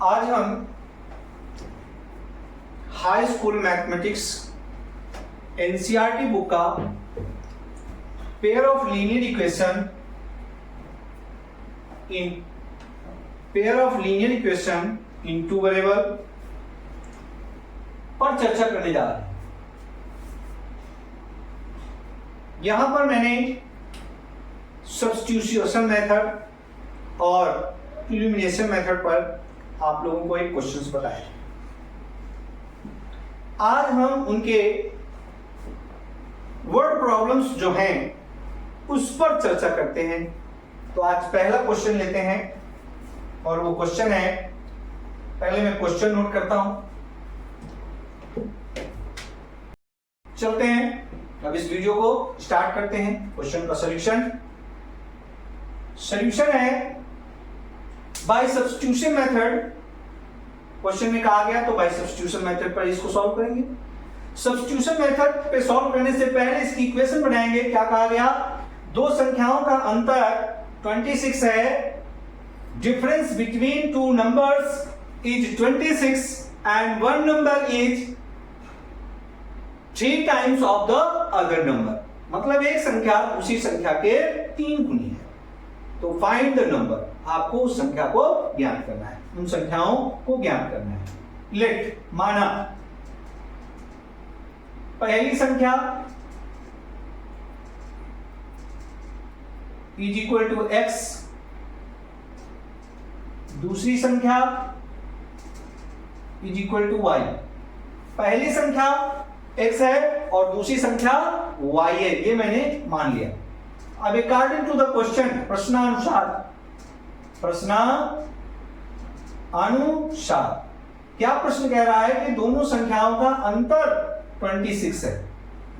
आज हम high school mathematics NCERT book का pair of linear equation in two variable पर चर्चा करने जा रहे हैं। यहां पर मैंने सब्स्टिट्यूशन मेथड और इल्यूमिनेशन मेथड पर आप लोगों को एक क्वेश्चंस बताए। आज हम उनके वर्ड प्रॉब्लम्स जो हैं उस पर चर्चा करते हैं। तो आज पहला क्वेश्चन लेते हैं और वो क्वेश्चन है, पहले मैं क्वेश्चन नोट करता हूं, चलते हैं अब इस वीडियो को स्टार्ट करते हैं। क्वेश्चन का सॉल्यूशन है बाय सब्स्टिट्यूशन मेथड। क्वेश्चन में कहा गया तो बाय सब्स्टिट्यूशन मेथड पर इसको सॉल्व करेंगे। सब्स्टिट्यूशन मेथड पे सॉल्व करने से पहले इसकी इक्वेशन बनाएंगे। क्या कहा गया? दो संख्याओं का अंतर 26 है, difference between two numbers is 26 and one number is 3 times of the other number. मतलब एक संख्या उसी संख्या के 3 गुनी है। तो फाइंड द नंबर, आपको उस संख्या को ज्ञात करना है, उन संख्याओं को ज्ञात करना है। लेट, माना पहली संख्या इज इक्वल टू x, दूसरी संख्या इज इक्वल टू y। पहली संख्या x है और दूसरी संख्या y है, ये मैंने मान लिया। अब अकॉर्डिंग टू द क्वेश्चन, प्रश्नानुसार क्या प्रश्न कह रहा है कि दोनों संख्याओं का अंतर 26 है।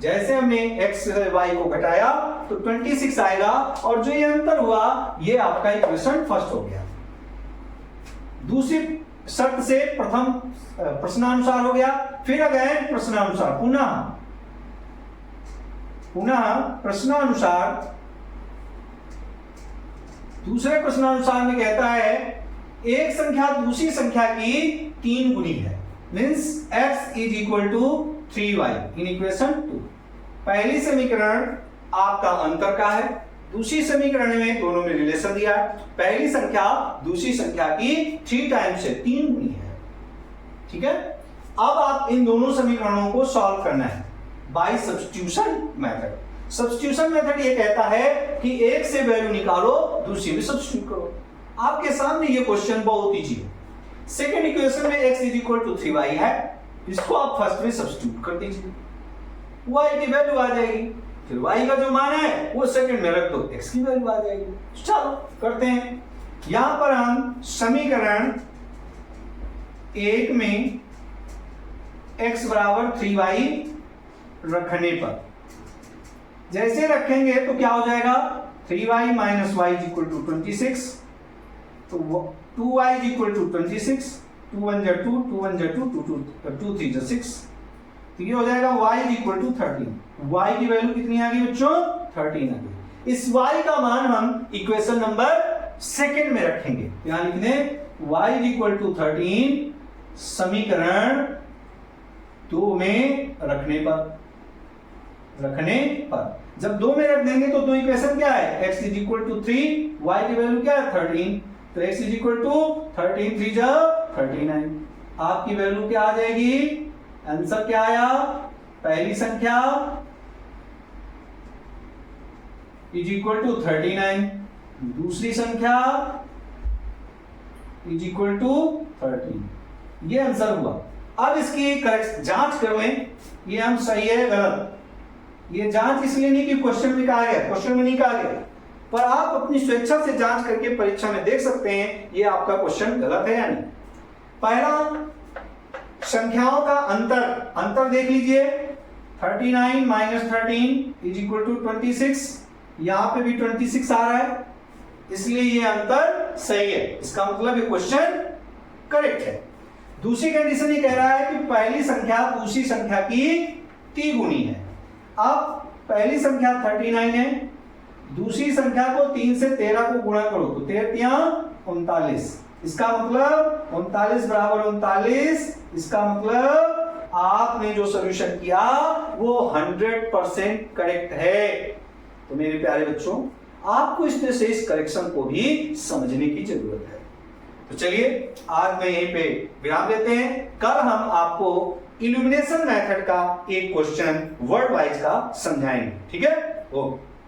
जैसे हमने x से y को घटाया तो 26 आएगा और जो ये अंतर हुआ ये आपका इक्वेशन फर्स्ट हो गया। दूसरी शर्त से प्रथम प्रश्नानुसार हो गया, फिर अगेन प्रश्नानुसार, पुनः प्रश्नानुसार। दूसरे प्रश्नानुसार में कहता है एक संख्या दूसरी संख्या की 3 गुनी है, means x is equal to 3y in equation 2। पहली समीकरण आपका अंतर का है, दूसरी समीकरण में दोनों में रिलेशन दिया है। पहली संख्या दूसरी संख्या की 3 टाइम्स है, 3 गुनी है। ठीक है, अब आप इन दोनों समीकरणों को सॉल्व करना है by substitution method. Substitution method ये कहता है कि एक से वैल्यू निकालो, दूसरी में सब्स्टिट्यूट करो। आपके सामने ये क्वेश्चन बहुत इजी है। सेकंड इक्वेशन में x is equal to 3y है, इसको आप फर्स्ट में सब्स्टिट्यूट कर दीजिए, y की वैल्यू आ जाएगी। फिर y का जो मान है वो सेकंड में रख दो, x की वैल्यू आ जाएगी। चलो करते हैं। यहां पर हम समीकरण 1 में x बराबर 3y रखने पर जैसे रखेंगे तो क्या हो जाएगा? 3y minus y is equal to 26, तो 2y इज इक्वल टू 26, 2 1 जा 2, 2 1 जा 2, 2 3 जा 6, तो ये हो जाएगा y is equal to 13। y की वैल्यू कितनी आ गई बच्चों? 13 आ गई। इस y का मान हम इक्वेशन नंबर सेकंड में रखेंगे। यहां लिखने y इज इक्वल टू 13 समीकरण 2 में रखने पर जब 2 में रख देंगे तो दो इक्वेशन क्या है? x is equal to 3, y की वैल्यू क्या है? 13, तो x इज इक्वल टू 13 3 जा 39। आपकी वैल्यू क्या आ जाएगी? आंसर क्या आया? पहली संख्या इज इक्वल टू 39, दूसरी संख्या इज इक्वल टू 13। ये आंसर हुआ। अब इसकी करेक्ट जांच कर लें, ये हम सही है गलत। ये जांच इसलिए नहीं कि क्वेश्चन में कहा गया, क्वेश्चन में नहीं कहा गया, पर आप अपनी स्वेच्छा से जांच करके परीक्षा में देख सकते हैं ये आपका क्वेश्चन गलत है या नहीं। पहला संख्याओं का अंतर देख लीजिए, 39 माइनस 13 इज इक्वल टू 26। यहां पे भी 26 आ रहा है, इसलिए ये अंतर सही है। इसका मतलब ये क्वेश्चन करेक्ट है। दूसरी कंडीशन ये कह रहा है कि पहली संख्या दूसरी संख्या की 3 गुनी है। अब पहली संख्या 39 है, दूसरी संख्या को 3 से 13 को गुणा करो तो 13 39, इसका मतलब 39 बराबर 39, इसका मतलब आपने जो सॉल्यूशन किया वो 100% करेक्ट है। तो मेरे प्यारे बच्चों, आपको इस तरह से इस करेक्शन को भी समझने की जरूरत है। तो चलिए आज मैं यहीं पे विराम देते हैं। कल हम आपको इल्यूमिनेशन मेथड का एक क्वेश्चन वर्ड वाइज का समझाएंगे। ठीक है? ओके।